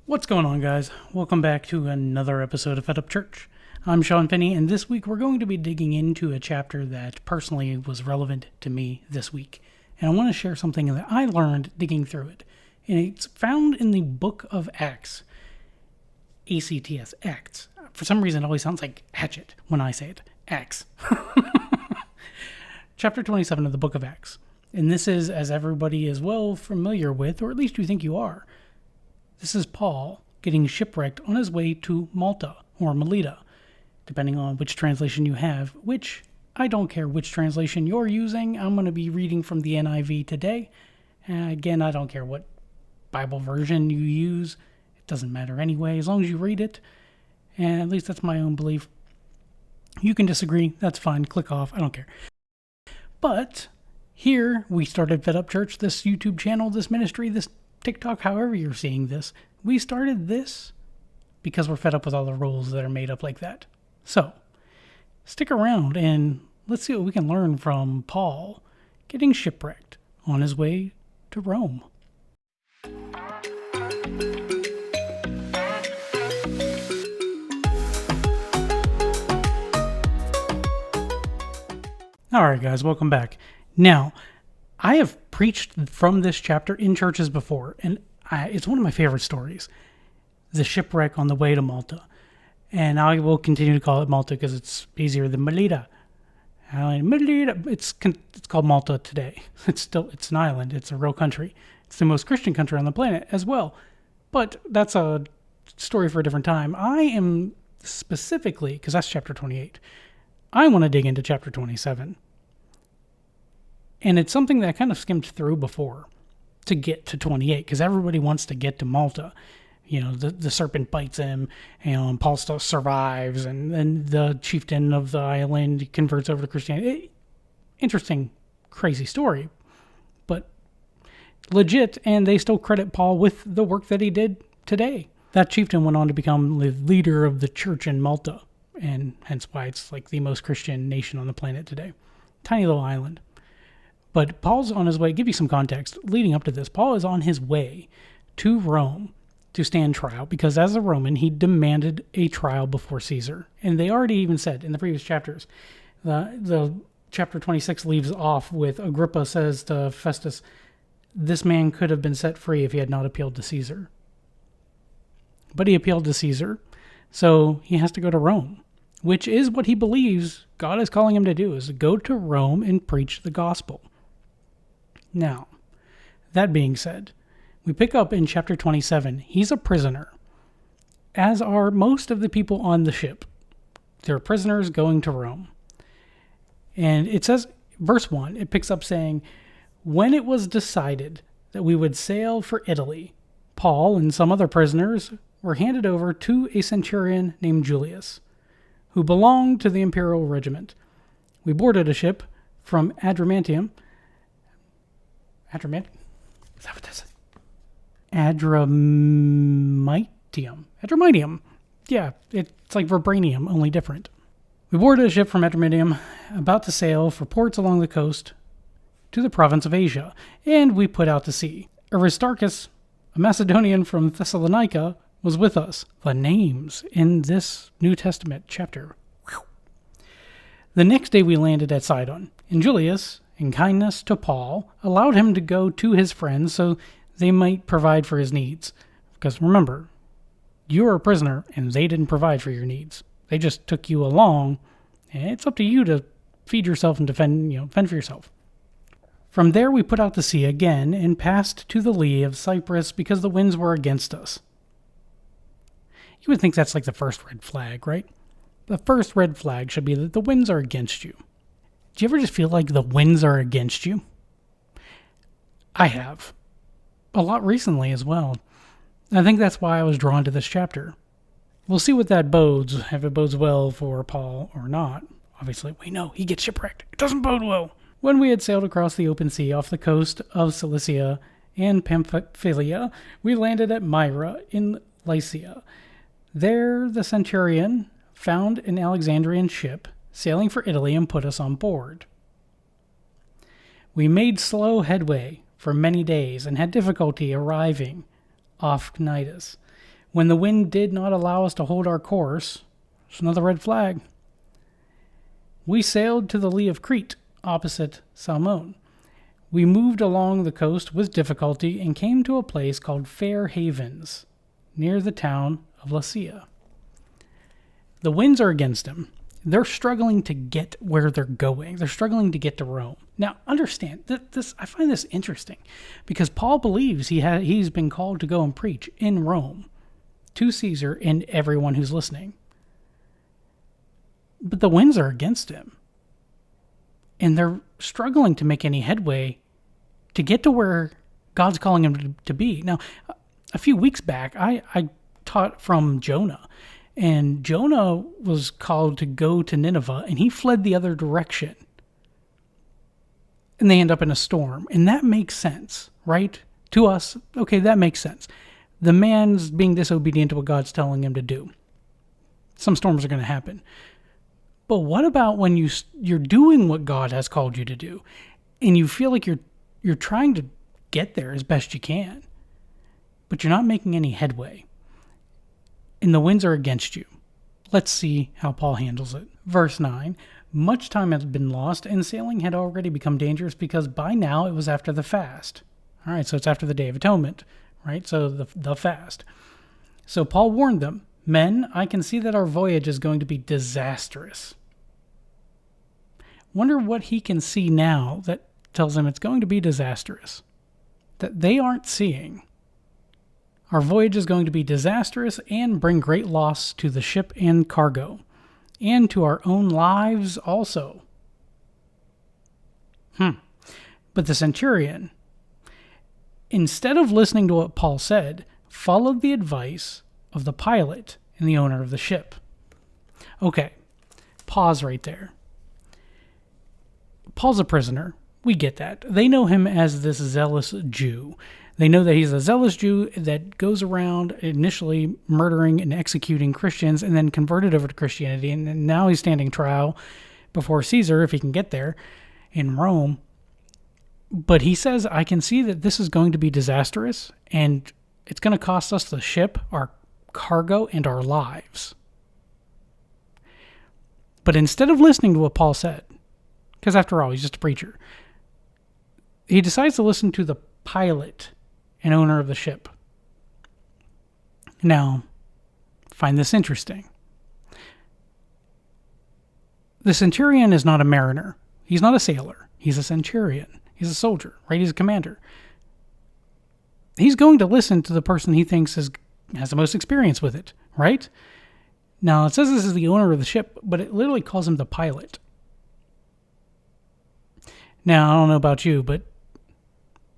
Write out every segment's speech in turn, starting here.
What's going on, guys? Welcome back to another episode of Fed Up Church. I'm Shaun Finney, and this week we're going to be digging into a chapter that personally was relevant to me this week. And I want to share something that I learned digging through it. And it's found in the book of Acts. A-C-T-S, Acts. For some reason, it always sounds like hatchet when I say it. Acts. Chapter 27 of the book of Acts. And this is, as everybody is well familiar with, or at least you think you are, this is Paul getting shipwrecked on his way to Malta, or Melita, depending on which translation you have, which I don't care which translation you're using. I'm going to be reading from the NIV today. Again, I don't care what Bible version you use. It doesn't matter anyway, as long as you read it. And at least that's my own belief. You can disagree. That's fine. Click off. I don't care. But here we started Fed Up Church, this YouTube channel, this ministry, this TikTok, however you're seeing this. We started this because we're fed up with all the rules that are made up like that. So, stick around and let's see what we can learn from Paul getting shipwrecked on his way to Rome. Alright guys, welcome back. Now, I have preached from this chapter in churches before, and it's one of my favorite stories. The shipwreck on the way to Malta. And I will continue to call it Malta because it's easier than Melita. Melita, it's called Malta today. It's an island. It's a real country. It's the most Christian country on the planet as well. But that's a story for a different time. I am specifically, because that's chapter 28, I want to dig into chapter 27. And it's something that I kind of skimmed through before to get to 28, because everybody wants to get to Malta. You know, the serpent bites him, and Paul still survives, and then the chieftain of the island converts over to Christianity. Interesting, crazy story, but legit, and they still credit Paul with the work that he did today. That chieftain went on to become the leader of the church in Malta, and hence why it's like the most Christian nation on the planet today. Tiny little island. But Paul's on his way, give you some context, leading up to this, Paul is on his way to Rome to stand trial, because as a Roman, he demanded a trial before Caesar. And they already even said in the previous chapters, the chapter 26 leaves off with Agrippa says to Festus, this man could have been set free if he had not appealed to Caesar. But he appealed to Caesar, so he has to go to Rome, which is what he believes God is calling him to do, is to go to Rome and preach the gospel. Now, that being said, we pick up in chapter 27. He's a prisoner, as are most of the people on the ship. They're prisoners going to Rome. And it says, verse 1, it picks up saying, when it was decided that we would sail for Italy, Paul and some other prisoners were handed over to a centurion named Julius, who belonged to the imperial regiment. We boarded a ship from Adramyttium. Is that what this is? Adramyttium. Yeah, it's like vibranium, only different. We boarded a ship from Adramyttium, about to sail for ports along the coast to the province of Asia, and we put out to sea. Aristarchus, a Macedonian from Thessalonica, was with us. The names in this New Testament chapter. Whew. The next day we landed at Sidon, and Julius, in kindness to Paul, allowed him to go to his friends so they might provide for his needs. Because remember, you were a prisoner and they didn't provide for your needs. They just took you along, and it's up to you to feed yourself and fend for yourself. From there we put out to sea again and passed to the lee of Cyprus because the winds were against us. You would think that's like the first red flag, right? The first red flag should be that the winds are against you. Do you ever just feel like the winds are against you? I have. A lot recently as well. I think that's why I was drawn to this chapter. We'll see what that bodes, if it bodes well for Paul or not. Obviously, we know he gets shipwrecked. It doesn't bode well. When we had sailed across the open sea off the coast of Cilicia and Pamphylia, we landed at Myra in Lycia. There the centurion found an Alexandrian ship sailing for Italy and put us on board. We made slow headway for many days and had difficulty arriving off Cnidus, When the wind did not allow us to hold our course, it's another red flag. We sailed to the lee of Crete, opposite Salmone. We moved along the coast with difficulty and came to a place called Fair Havens, near the town of Lasea. The winds are against him. They're struggling to get where they're going. They're struggling to get to Rome. Now, understand, I find this interesting because Paul believes he's been called to go and preach in Rome to Caesar and everyone who's listening. But the winds are against him. And they're struggling to make any headway to get to where God's calling him to be. Now, a few weeks back, I taught from Jonah. And Jonah was called to go to Nineveh, and he fled the other direction. And they end up in a storm. And that makes sense, right? To us, okay, that makes sense. The man's being disobedient to what God's telling him to do. Some storms are going to happen. But what about when you're doing what God has called you to do, and you feel like you're trying to get there as best you can, but you're not making any headway, and the winds are against you? Let's see how Paul handles it. Verse 9, much time had been lost, and sailing had already become dangerous because by now it was after the fast. All right, so it's after the Day of Atonement, right? So the fast. So Paul warned them, men, I can see that our voyage is going to be disastrous. Wonder what he can see now that tells him it's going to be disastrous, that they aren't seeing. Our voyage is going to be disastrous and bring great loss to the ship and cargo, and to our own lives also. But the centurion, instead of listening to what Paul said, followed the advice of the pilot and the owner of the ship. Okay, pause right there. Paul's a prisoner. We get that. They know him as this zealous Jew. They know that he's a zealous Jew that goes around initially murdering and executing Christians and then converted over to Christianity. And now he's standing trial before Caesar, if he can get there, in Rome. But he says, I can see that this is going to be disastrous, and it's going to cost us the ship, our cargo, and our lives. But instead of listening to what Paul said, because after all, he's just a preacher, he decides to listen to the pilot and owner of the ship. Now, find this interesting. The centurion is not a mariner. He's not a sailor. He's a centurion. He's a soldier, right? He's a commander. He's going to listen to the person he thinks has the most experience with it, right? Now, it says this is the owner of the ship, but it literally calls him the pilot. Now, I don't know about you, but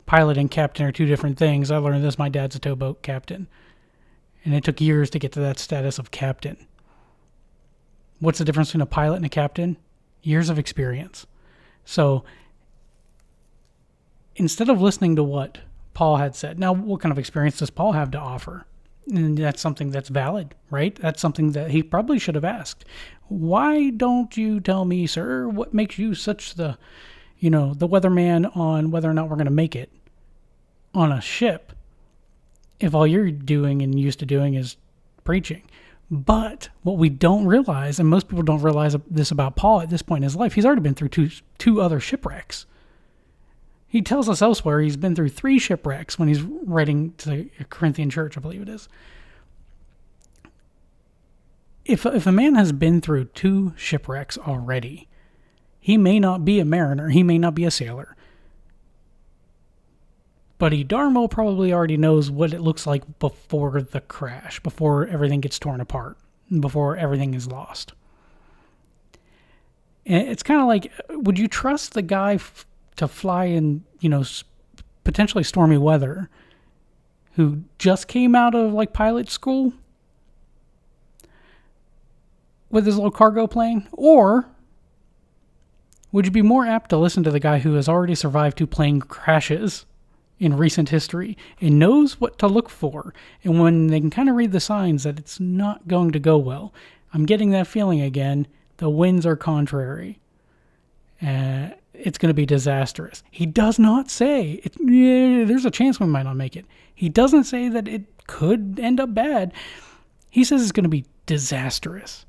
pilot and captain are two different things. I learned this. My dad's a towboat captain. And it took years to get to that status of captain. What's the difference between a pilot and a captain? Years of experience. So, instead of listening to what Paul had said, now what kind of experience does Paul have to offer? And that's something that's valid, right? That's something that he probably should have asked. Why don't you tell me, sir, what makes you such the weatherman on whether or not we're going to make it on a ship if all you're doing and used to doing is preaching? But what we don't realize, and most people don't realize this about Paul at this point in his life, he's already been through two other shipwrecks. He tells us elsewhere he's been through 3 shipwrecks when he's writing to the Corinthian church, I believe it is. If a man has been through 2 shipwrecks already, he may not be a mariner, he may not be a sailor, but he darn well probably already knows what it looks like before the crash, before everything gets torn apart, before everything is lost. And it's kind of like, would you trust the guy to fly in, potentially stormy weather who just came out of pilot school with his little cargo plane? Or would you be more apt to listen to the guy who has already survived 2 plane crashes in recent history and knows what to look for, and when they can kind of read the signs that it's not going to go well? I'm getting that feeling again. The winds are contrary. it's going to be disastrous. He does not say, there's a chance we might not make it. He doesn't say that it could end up bad. He says it's going to be disastrous.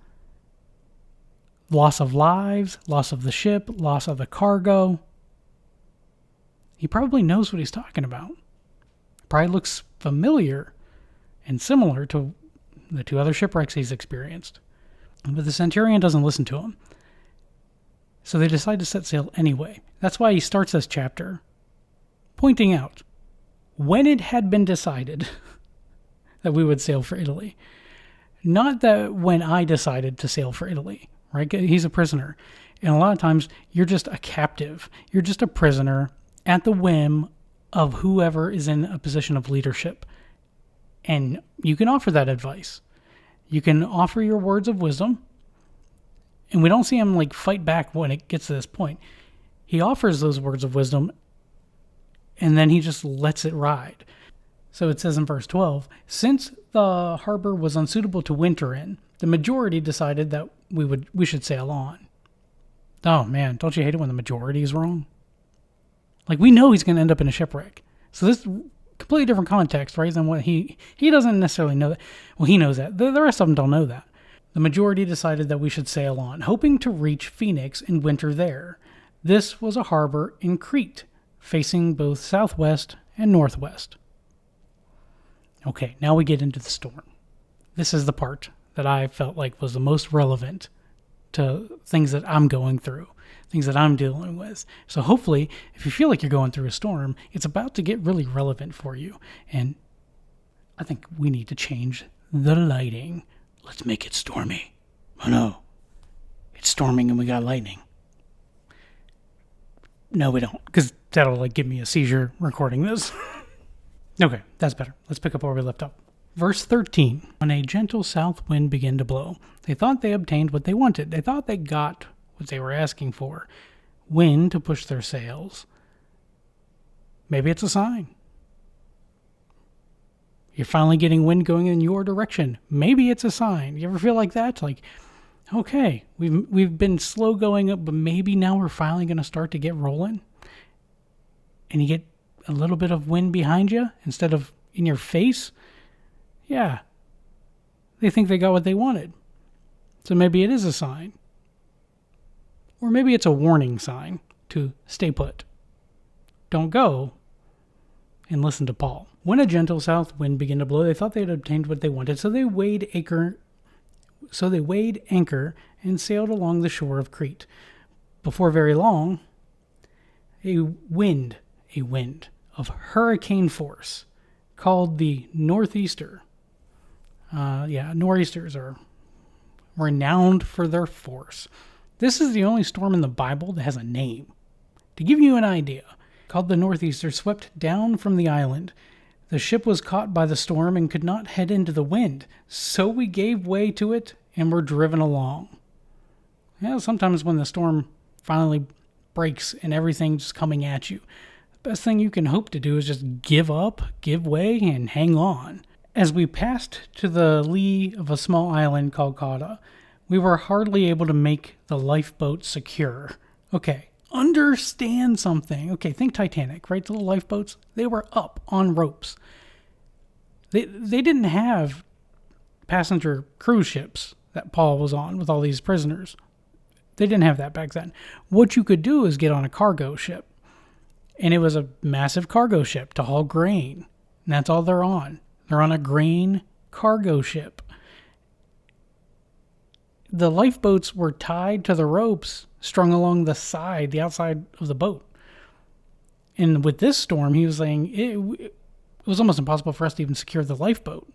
Loss of lives, loss of the ship, loss of the cargo. He probably knows what he's talking about. Probably looks familiar and similar to the 2 other shipwrecks he's experienced. But the centurion doesn't listen to him. So they decide to set sail anyway. That's why he starts this chapter pointing out when it had been decided that we would sail for Italy. Not that when I decided to sail for Italy, right? He's a prisoner. And a lot of times you're just a captive. You're just a prisoner at the whim of whoever is in a position of leadership. And you can offer that advice. You can offer your words of wisdom. And we don't see him fight back when it gets to this point. He offers those words of wisdom and then he just lets it ride. So it says in verse 12, since the harbor was unsuitable to winter in, the majority decided that we should sail on. Oh man, don't you hate it when the majority is wrong? We know he's going to end up in a shipwreck. So this is completely different context, right, than what he doesn't necessarily know that. Well, he knows that. The rest of them don't know that. The majority decided that we should sail on, hoping to reach Phoenix and winter there. This was a harbor in Crete, facing both southwest and northwest. Okay, now we get into the storm. This is the part that I felt like was the most relevant to things that I'm going through, things that I'm dealing with. So hopefully, if you feel like you're going through a storm, it's about to get really relevant for you. And I think we need to change the lighting. Let's make it stormy. Oh no, it's storming and we got lightning. No, we don't, because that'll give me a seizure recording this. Okay, that's better. Let's pick up where we left off. Verse 13. When a gentle south wind began to blow, they thought they obtained what they wanted. They thought they got what they were asking for. Wind to push their sails. Maybe it's a sign. You're finally getting wind going in your direction. Maybe it's a sign. You ever feel like that? Okay, we've been slow going up, but maybe now we're finally going to start to get rolling. And you get a little bit of wind behind you instead of in your face. Yeah, they think they got what they wanted. So maybe it is a sign. Or maybe it's a warning sign to stay put. Don't go and listen to Paul. When a gentle south wind began to blow, they thought they had obtained what they wanted. So they weighed anchor and sailed along the shore of Crete. Before very long, a wind of hurricane force called the northeaster. Nor'easters are renowned for their force. This is the only storm in the Bible that has a name. To give you an idea, called the northeaster, swept down from the island. The ship was caught by the storm and could not head into the wind, so we gave way to it and were driven along. Sometimes when the storm finally breaks and everything's just coming at you, the best thing you can hope to do is just give up, give way, and hang on. As we passed to the lee of a small island called Cauda, we were hardly able to make the lifeboat secure. Okay, understand something. Okay, think Titanic, right? The little lifeboats, they were up on ropes. They didn't have passenger cruise ships that Paul was on with all these prisoners. They didn't have that back then. What you could do is get on a cargo ship. And it was a massive cargo ship to haul grain. And that's all they're on. They're on a grain cargo ship. The lifeboats were tied to the ropes strung along the outside of the boat. And with this storm, he was saying it was almost impossible for us to even secure the lifeboat.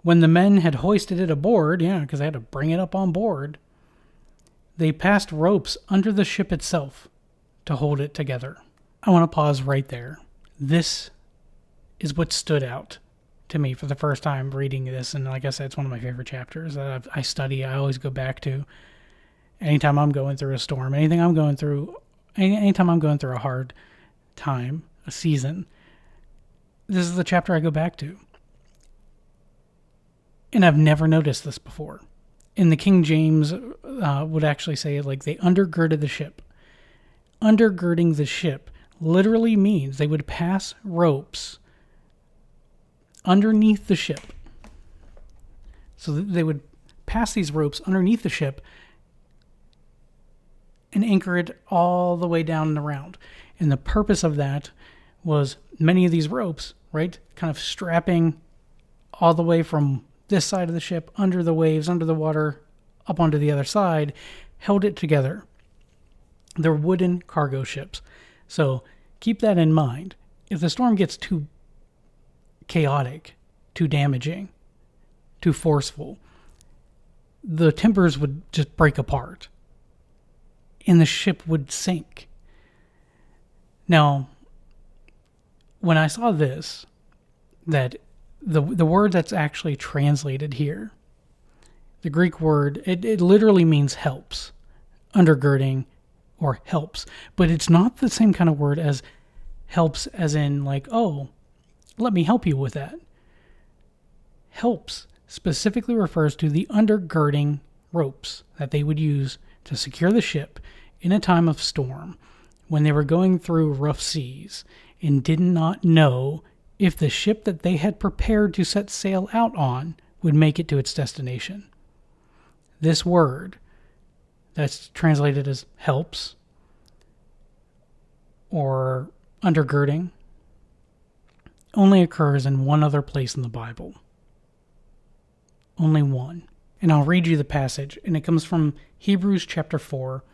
When the men had hoisted it aboard, because they had to bring it up on board, they passed ropes under the ship itself to hold it together. I want to pause right there. This is what stood out to me for the first time reading this, and like I said, it's one of my favorite chapters that I study. I always go back to anytime I'm going through a storm, anytime I'm going through a hard time, a season. This is the chapter I go back to. And I've never noticed this before. in the King James would actually say like they undergirded the ship. Undergirding the ship literally means they would pass ropes underneath the ship. So they would pass these ropes underneath the ship and anchor it all the way down and around. And the purpose of that was many of these ropes, right, kind of strapping all the way from this side of the ship, under the waves, under the water, up onto the other side, held it together. They're wooden cargo ships. So keep that in mind. If the storm gets too chaotic, too damaging, too forceful, the timbers would just break apart and the ship would sink. Now, when I saw this, that the word that's actually translated here, the Greek word, it literally means helps, undergirding or helps, but it's not the same kind of word as helps as in like, oh, let me help you with that. Helps specifically refers to the undergirding ropes that they would use to secure the ship in a time of storm when they were going through rough seas and did not know if the ship that they had prepared to set sail out on would make it to its destination. This word that's translated as helps or undergirding only occurs in one other place in the Bible. Only one. And I'll read you the passage, and it comes from Hebrews chapter 4,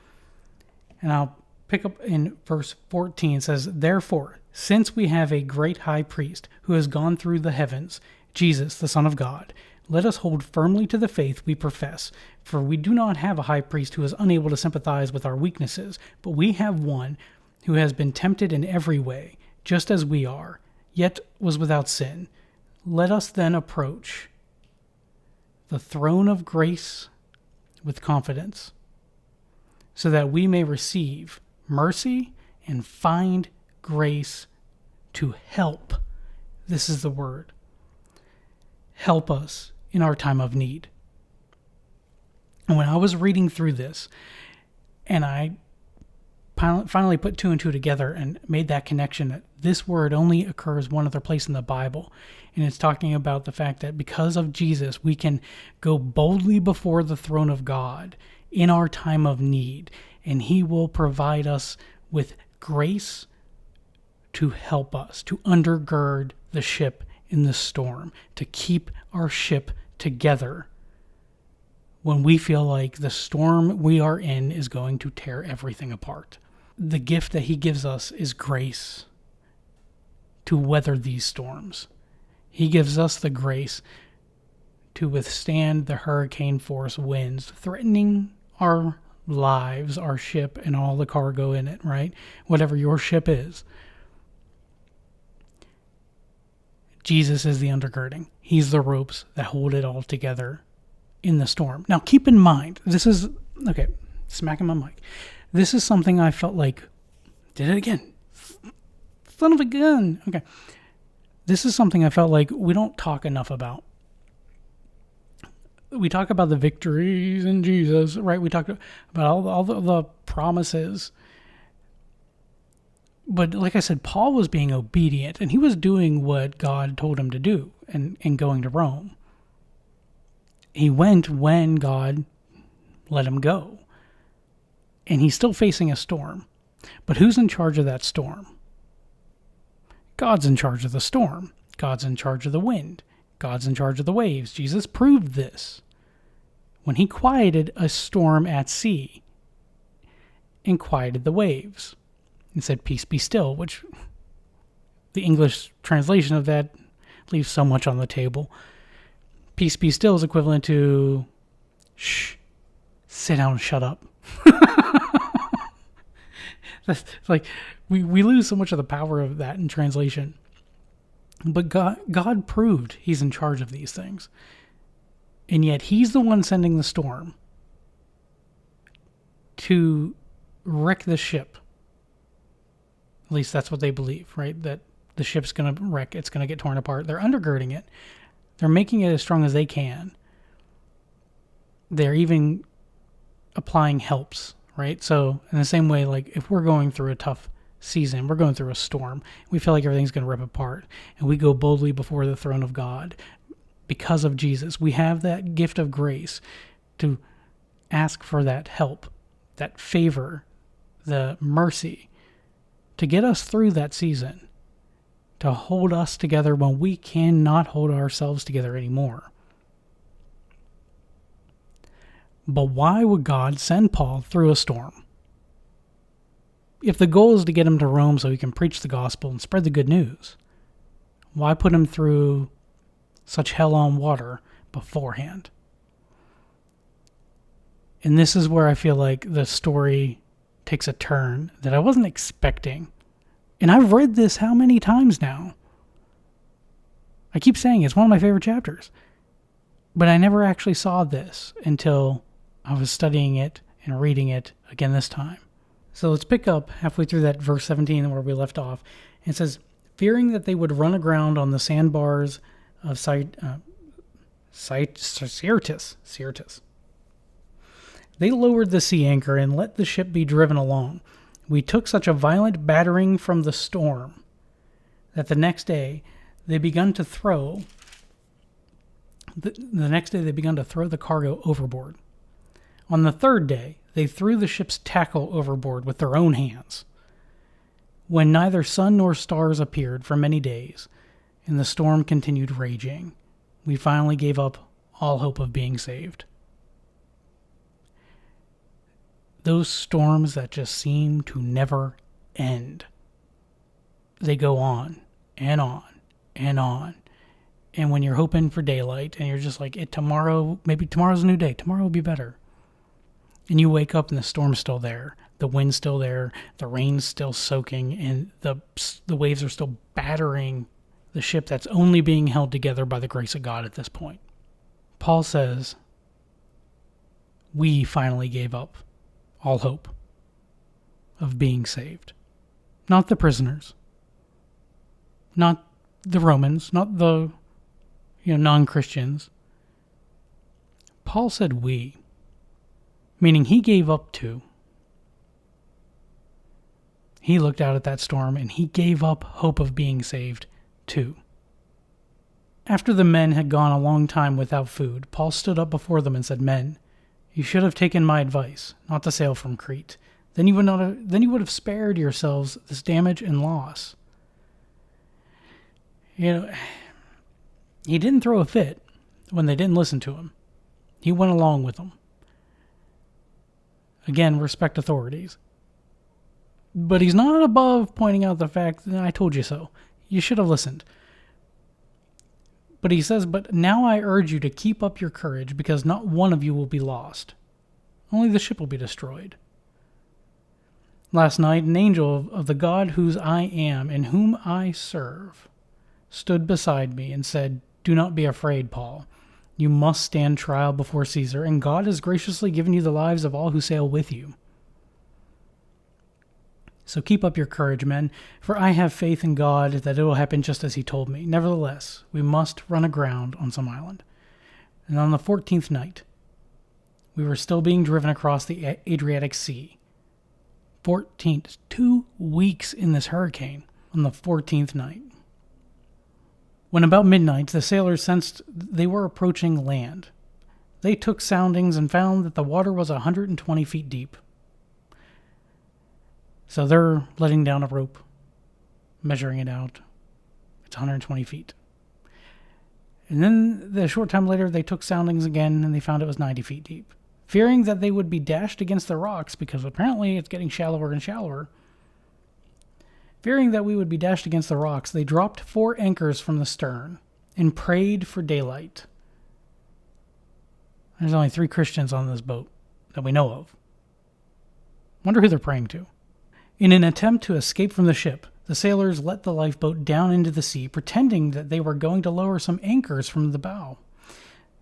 and I'll pick up in verse 14. It says, "Therefore, since we have a great high priest who has gone through the heavens, Jesus, the Son of God, let us hold firmly to the faith we profess. For we do not have a high priest who is unable to sympathize with our weaknesses, but we have one who has been tempted in every way, just as we are, yet was without sin. Let us then approach the throne of grace with confidence, so that we may receive mercy and find grace to help." This is the word. Help us in our time of need. And when I was reading through this, and I finally put two and two together and made that connection that this word only occurs one other place in the Bible, and it's talking about the fact that because of Jesus, we can go boldly before the throne of God in our time of need, and He will provide us with grace to help us, to undergird the ship in the storm, to keep our ship together when we feel like the storm we are in is going to tear everything apart. The gift that He gives us is grace to weather these storms. He gives us the grace to withstand the hurricane force winds threatening our lives, our ship, and all the cargo in it, right? Whatever your ship is. Jesus is the undergirding. He's the ropes that hold it all together in the storm. Now, keep in mind, this is, okay, smacking my mic. This is something I felt like, did it again. Son of a gun. Okay. This is something I felt like we don't talk enough about. We talk about the victories in Jesus, right? We talk about all the promises. But like I said, Paul was being obedient, and he was doing what God told him to do and going to Rome. He went when God let him go. And he's still facing a storm. But who's in charge of that storm? God's in charge of the storm. God's in charge of the wind. God's in charge of the waves. Jesus proved this when He quieted a storm at sea and quieted the waves and said, "Peace, be still," which the English translation of that leaves so much on the table. Peace, be still is equivalent to, shh, sit down and shut up. That's like, we lose so much of the power of that in translation. But God proved He's in charge of these things. And yet He's the one sending the storm to wreck the ship. At least that's what they believe, right? That the ship's going to wreck. It's going to get torn apart. They're undergirding it. They're making it as strong as they can. they're even applying helps, right? So in the same way, like if we're going through a tough season, we're going through a storm, we feel like everything's going to rip apart, and we go boldly before the throne of God because of Jesus. We have that gift of grace to ask for that help, that favor, the mercy to get us through that season, to hold us together when we cannot hold ourselves together anymore. But why would God send Paul through a storm? If the goal is to get him to Rome so he can preach the gospel and spread the good news, why put him through such hell on water beforehand? And this is where I feel like the story takes a turn that I wasn't expecting. And I've read this how many times now? I keep saying it's one of my favorite chapters. But I never actually saw this until I was studying it and reading it again this time. So let's pick up halfway through that verse 17 where we left off. It says, fearing that they would run aground on the sandbars of Syrtis. They lowered the sea anchor and let the ship be driven along. We took such a violent battering from the storm that the next day they begun to throw the cargo overboard. On the third day, they threw the ship's tackle overboard with their own hands. When neither sun nor stars appeared for many days, and the storm continued raging, we finally gave up all hope of being saved. Those storms that just seem to never end. They go on and on and on. And when you're hoping for daylight and you're just like, maybe tomorrow's a new day. Tomorrow will be better. And you wake up and the storm's still there. The wind's still there. The rain's still soaking. And the waves are still battering the ship that's only being held together by the grace of God at this point. Paul says, we finally gave up all hope of being saved. Not the prisoners. Not the Romans. Not the non-Christians. Paul said we, meaning he gave up too. He looked out at that storm and he gave up hope of being saved too. After the men had gone a long time without food, Paul stood up before them and said, men, you should have taken my advice, not to sail from Crete. Then you would have spared yourselves this damage and loss. He didn't throw a fit when they didn't listen to him. He went along with them. Again, respect authorities. But he's not above pointing out the fact that I told you so. You should have listened. But he says, but now I urge you to keep up your courage, because not one of you will be lost. Only the ship will be destroyed. Last night, an angel of the God whose I am and whom I serve stood beside me and said, do not be afraid, Paul. You must stand trial before Caesar, and God has graciously given you the lives of all who sail with you. So keep up your courage, men, for I have faith in God that it will happen just as he told me. Nevertheless, we must run aground on some island. And on the 14th night, we were still being driven across the Adriatic Sea. 2 weeks in this hurricane on the 14th night. When about midnight, the sailors sensed they were approaching land. They took soundings and found that the water was 120 feet deep. So they're letting down a rope, measuring it out. It's 120 feet. And then a short time later, they took soundings again, and they found it was 90 feet deep. Fearing that they would be dashed against the rocks, because apparently it's getting shallower and shallower. Fearing that we would be dashed against the rocks, they dropped 4 anchors from the stern and prayed for daylight. There's only 3 Christians on this boat that we know of. Wonder who they're praying to. In an attempt to escape from the ship, the sailors let the lifeboat down into the sea, pretending that they were going to lower some anchors from the bow.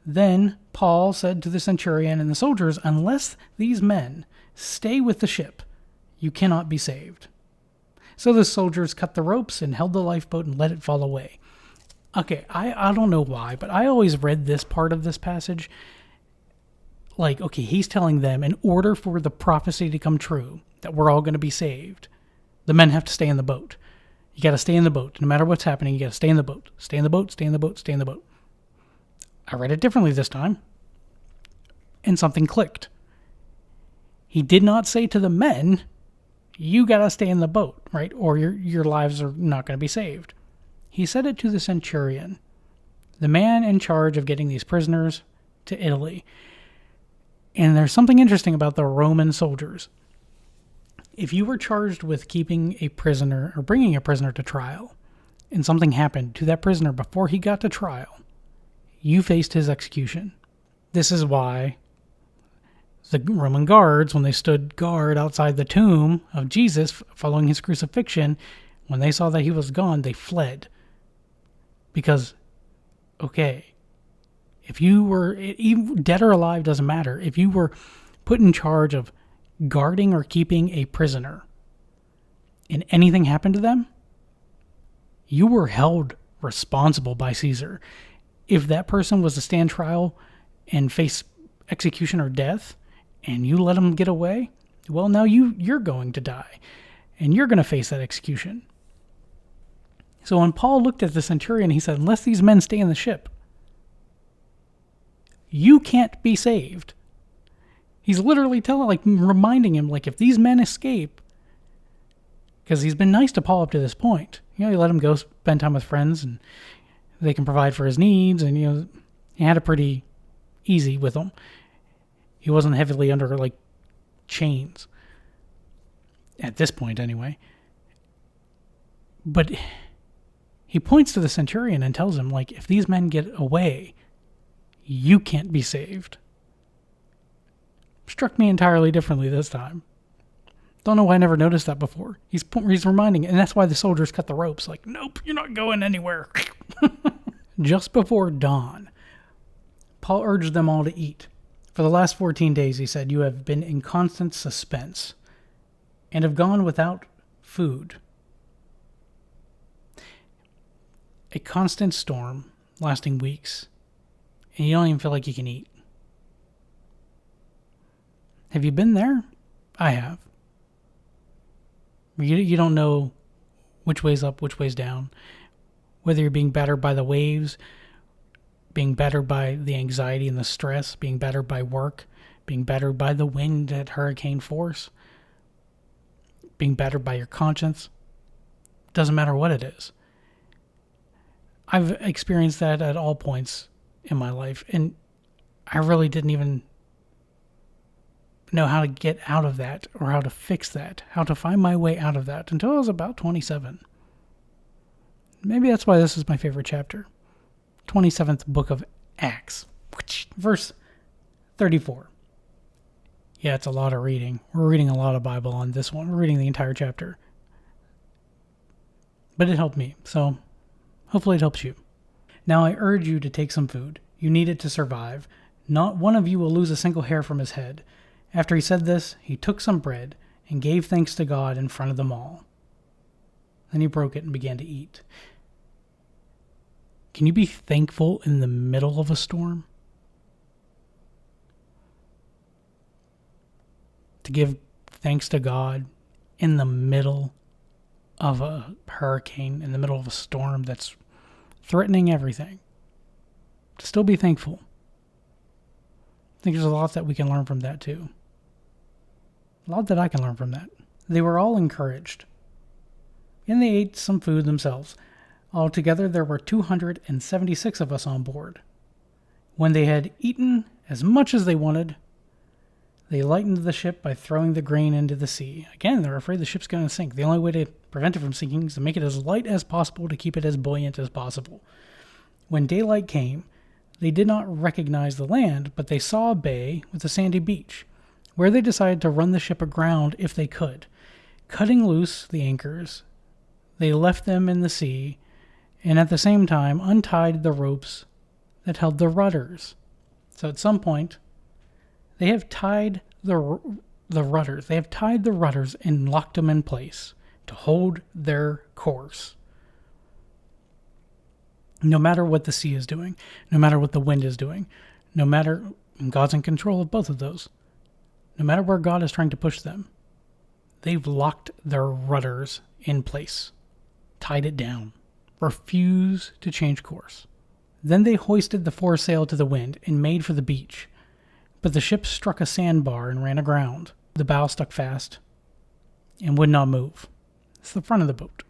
Then Paul said to the centurion and the soldiers, unless these men stay with the ship, you cannot be saved. So the soldiers cut the ropes and held the lifeboat and let it fall away. Okay, I don't know why, but I always read this part of this passage like, okay, he's telling them in order for the prophecy to come true, that we're all going to be saved, the men have to stay in the boat. You got to stay in the boat. No matter what's happening, you got to stay in the boat. Stay in the boat, stay in the boat, stay in the boat. I read it differently this time, and something clicked. He did not say to the men, you got to stay in the boat, right? Or your lives are not going to be saved. He said it to the centurion, the man in charge of getting these prisoners to Italy. And there's something interesting about the Roman soldiers. If you were charged with keeping a prisoner or bringing a prisoner to trial, and something happened to that prisoner before he got to trial, you faced his execution. This is why the Roman guards, when they stood guard outside the tomb of Jesus following his crucifixion, when they saw that he was gone, they fled. Because, okay, if you were, dead or alive doesn't matter, if you were put in charge of guarding or keeping a prisoner and anything happened to them, you were held responsible by Caesar. If that person was to stand trial and face execution or death, and you let them get away, well, now you're going to die, and you're going to face that execution. So when Paul looked at the centurion, he said, unless these men stay in the ship, you can't be saved. He's literally reminding him, if these men escape, because he's been nice to Paul up to this point. He let him go spend time with friends, and they can provide for his needs, and, he had it pretty easy with them. He wasn't heavily under, chains. At this point, anyway. But he points to the centurion and tells him, if these men get away, you can't be saved. Struck me entirely differently this time. Don't know why I never noticed that before. He's reminding, and that's why the soldiers cut the ropes. Nope, you're not going anywhere. Just before dawn, Paul urged them all to eat. For the last 14 days, he said, you have been in constant suspense and have gone without food. A constant storm lasting weeks, and you don't even feel like you can eat. Have you been there? I have. You don't know which way's up, which way's down. Whether you're being battered by the waves, being battered by the anxiety and the stress, being battered by work, being battered by the wind at hurricane force, being battered by your conscience. Doesn't matter what it is. I've experienced that at all points in my life, and I really didn't even know how to get out of that or how to fix that, how to find my way out of that until I was about 27. Maybe that's why this is my favorite chapter. 27th book of Acts, verse 34. Yeah, it's a lot of reading. We're reading a lot of Bible on this one. We're reading the entire chapter. But it helped me, so hopefully it helps you. Now I urge you to take some food. You need it to survive. Not one of you will lose a single hair from his head. After he said this, he took some bread and gave thanks to God in front of them all. Then he broke it and began to eat. Can you be thankful in the middle of a storm? To give thanks to God in the middle of a hurricane, in the middle of a storm that's threatening everything. To still be thankful. I think there's a lot that we can learn from that too. A lot that I can learn from that. They were all encouraged. And they ate some food themselves. Altogether, there were 276 of us on board. When they had eaten as much as they wanted, they lightened the ship by throwing the grain into the sea. Again, they're afraid the ship's going to sink. The only way to prevent it from sinking is to make it as light as possible to keep it as buoyant as possible. When daylight came, they did not recognize the land, but they saw a bay with a sandy beach, where they decided to run the ship aground if they could. Cutting loose the anchors, they left them in the sea, and at the same time untied the ropes that held the rudders. So at some point, they have tied the rudders. They have tied the rudders and locked them in place to hold their course. No matter what the sea is doing, no matter what the wind is doing, no matter And God's in control of both of those. No matter where God is trying to push them, they've locked their rudders in place, tied it down, refuse to change course. Then they hoisted the foresail to the wind and made for the beach. But the ship struck a sandbar and ran aground. The bow stuck fast and would not move. It's the front of the boat.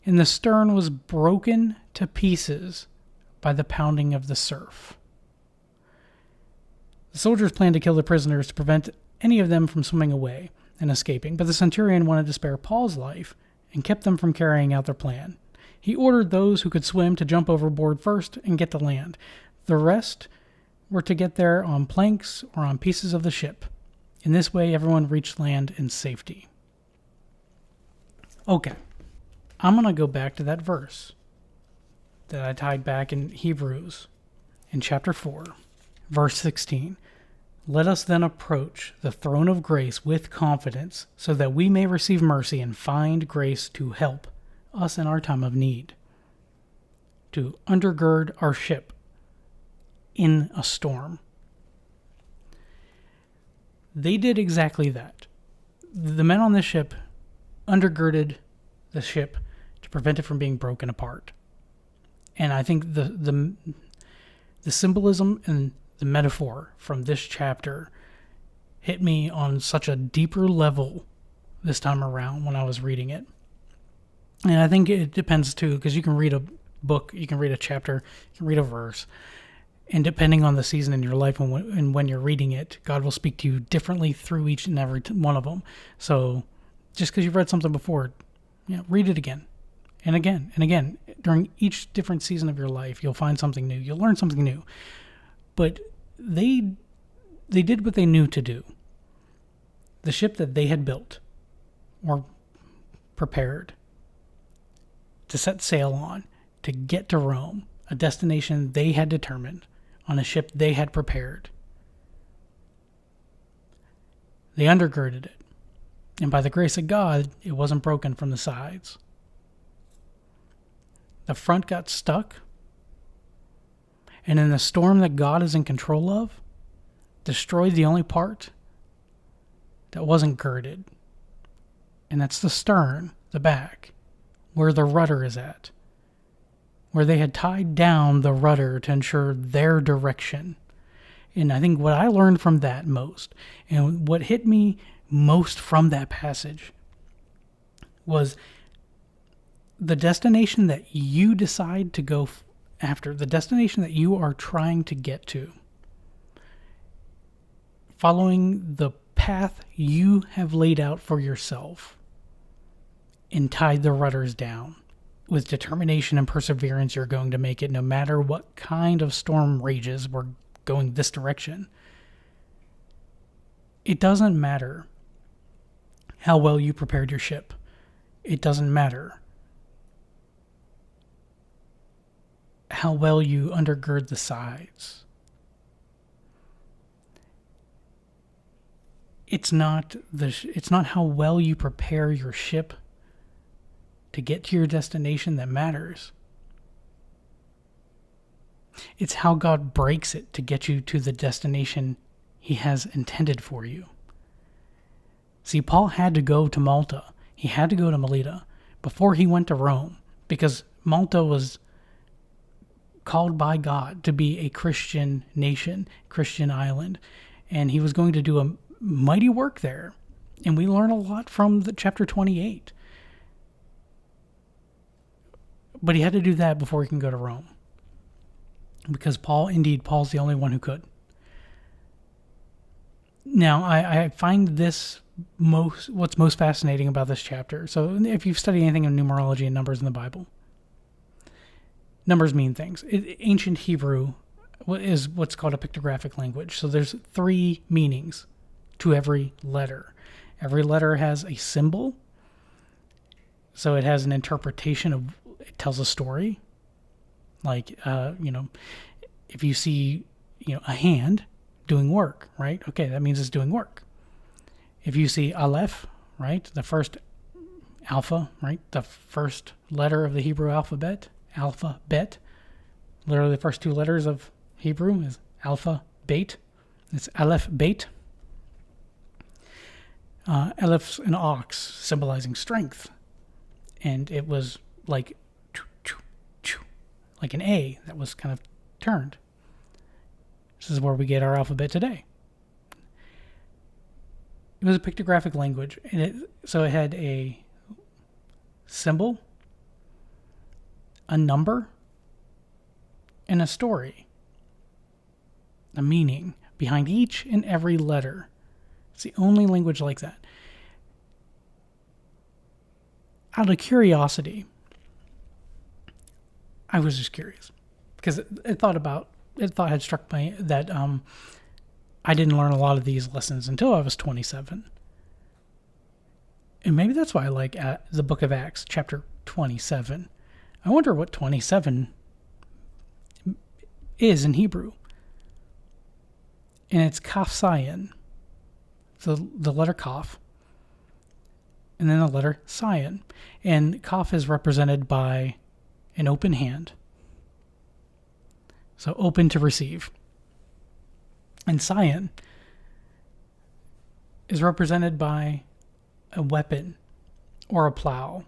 And the stern was broken to pieces by the pounding of the surf. The soldiers planned to kill the prisoners to prevent any of them from swimming away and escaping, but the centurion wanted to spare Paul's life and kept them from carrying out their plan. He ordered those who could swim to jump overboard first and get to land. The rest were to get there on planks or on pieces of the ship. In this way, everyone reached land in safety. Okay, I'm going to go back to that verse that I tied back in Hebrews in chapter 4, verse 16. Let us then approach the throne of grace with confidence so that we may receive mercy and find grace to help us in our time of need. To undergird our ship in a storm. They did exactly that. The men on this ship undergirded the ship to prevent it from being broken apart. And I think the symbolism and the metaphor from this chapter hit me on such a deeper level this time around when I was reading it. And I think it depends too, because you can read a book, you can read a chapter, you can read a verse, and depending on the season in your life and when you're reading it, God will speak to you differently through each and every one of them. So just because you've read something before, read it again and again and again. During each different season of your life, you'll find something new. You'll learn something new. But they did what they knew to do. The ship that they had built or prepared to set sail on, to get to Rome, a destination they had determined, on a ship they had prepared. They undergirded it, and by the grace of God, it wasn't broken from the sides. The front got stuck, and in the storm that God is in control of, destroyed the only part that wasn't girded, and that's the stern, the back, where the rudder is at, where they had tied down the rudder to ensure their direction. And I think what I learned from that most, and what hit me most from that passage, was the destination that you decide to go after, the destination that you are trying to get to, following the path you have laid out for yourself, and tied the rudders down. With determination and perseverance, you're going to make it no matter what kind of storm rages. We're going this direction. It doesn't matter how well you prepared your ship. It doesn't matter how well you undergird the sides. It's not how well you prepare your ship to get to your destination that matters. It's how God breaks it to get you to the destination He has intended for you. See, Paul had to go to Malta. He had to go to Melita before he went to Rome, because Malta was called by God to be a Christian nation, Christian island, and he was going to do a mighty work there. And we learn a lot from the chapter 28. But he had to do that before he can go to Rome. Because Paul's the only one who could. Now, I find this what's most fascinating about this chapter. So if you've studied anything in numerology and numbers in the Bible, numbers mean things. Ancient Hebrew is what's called a pictographic language. So there's 3 meanings to every letter. Every letter has a symbol. So it has an interpretation of, it tells a story. Like, if you see, a hand doing work, right? Okay, that means it's doing work. If you see Aleph, right? The first alpha, right? The first letter of the Hebrew alphabet, literally the first 2 letters of Hebrew is alpha, bait. It's Aleph, bait. Aleph's an ox, symbolizing strength. And it was like an A that was kind of turned. This is where we get our alphabet today. It was a pictographic language, and so it had a symbol, a number, and a story, a meaning behind each and every letter. It's the only language like that. Out of curiosity, I was just curious because it had struck me that I didn't learn a lot of these lessons until I was 27. And maybe that's why I like the book of Acts, chapter 27. I wonder what 27 is in Hebrew. And it's Kaf Sayin. So the letter Kaf. And then the letter Sayin. And Kaf is represented by an open hand. So open to receive. And Sayin is represented by a weapon or a plow.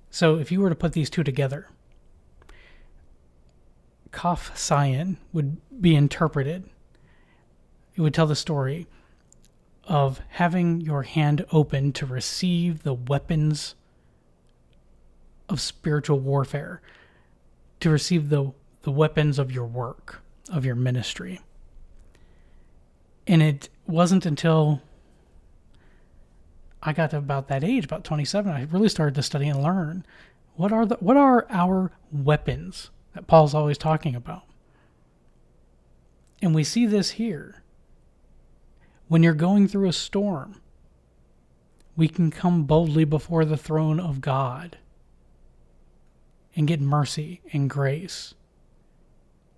So if you were to put these two together, Kaf Sayin would be interpreted. It would tell the story of having your hand open to receive the weapons of spiritual warfare, to receive the weapons of your work, of your ministry. And it wasn't until I got to about that age, about 27, I really started to study and learn what are our weapons that Paul's always talking about. And we see this here. When you're going through a storm, we can come boldly before the throne of God and get mercy and grace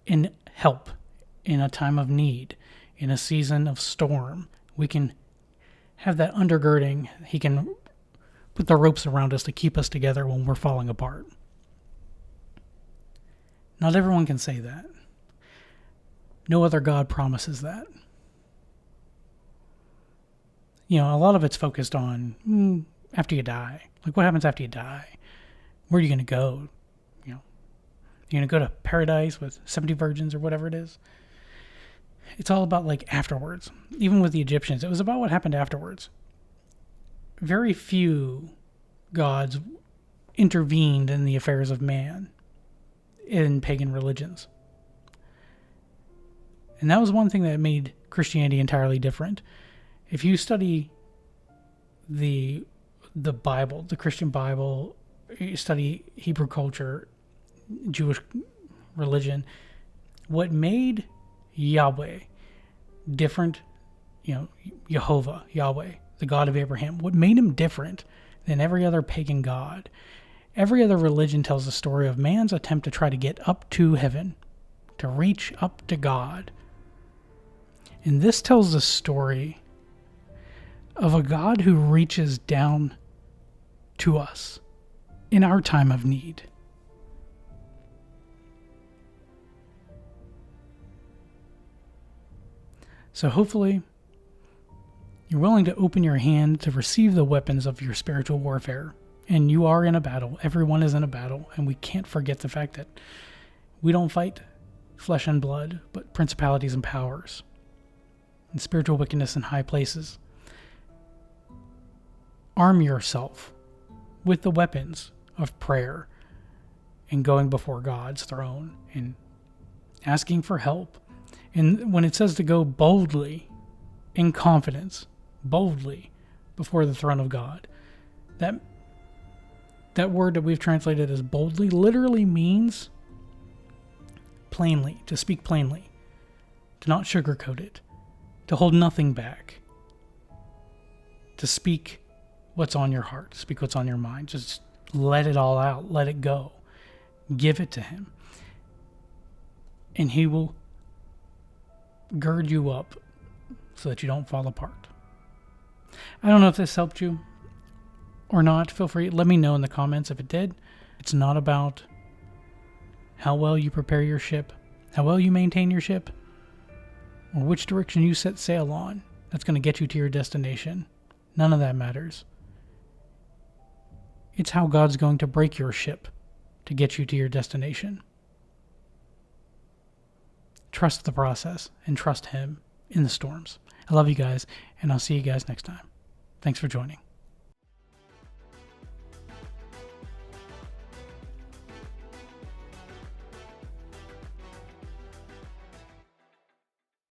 and help in a time of need, in a season of storm. We can have that undergirding. He can put the ropes around us to keep us together when we're falling apart. Not everyone can say that. No other God promises that. You know, a lot of it's focused on after you die. Like, what happens after you die? Where are you going to go? You know, you're going to go to paradise with 70 virgins or whatever it is. It's all about, like, afterwards. Even with the Egyptians, it was about what happened afterwards. Very few gods intervened in the affairs of man in pagan religions. And that was one thing that made Christianity entirely different. If you study the Bible, the Christian Bible, you study Hebrew culture, Jewish religion, what made Yahweh different, you know, Yahweh, the God of Abraham, what made him different than every other pagan god? Every other religion tells the story of man's attempt to try to get up to heaven, to reach up to God. And this tells the story of a God who reaches down to us in our time of need. So hopefully, you're willing to open your hand to receive the weapons of your spiritual warfare. And you are in a battle. Everyone is in a battle. And we can't forget the fact that we don't fight flesh and blood, but principalities and powers and spiritual wickedness in high places. Arm yourself with the weapons of prayer and going before God's throne and asking for help. And when it says to go boldly, in confidence, boldly before the throne of God, that word that we've translated as boldly literally means plainly, to speak plainly, to not sugarcoat it, to hold nothing back, to speak what's on your heart, speak what's on your mind. Just let it all out, let it go. Give it to him. And he will gird you up so that you don't fall apart. I don't know if this helped you or not. Feel free, let me know in the comments if it did. It's not about how well you prepare your ship, how well you maintain your ship, or which direction you set sail on that's going to get you to your destination. None of that matters. It's how God's going to break your ship to get you to your destination. Trust the process and trust Him in the storms. I love you guys, and I'll see you guys next time. Thanks for joining.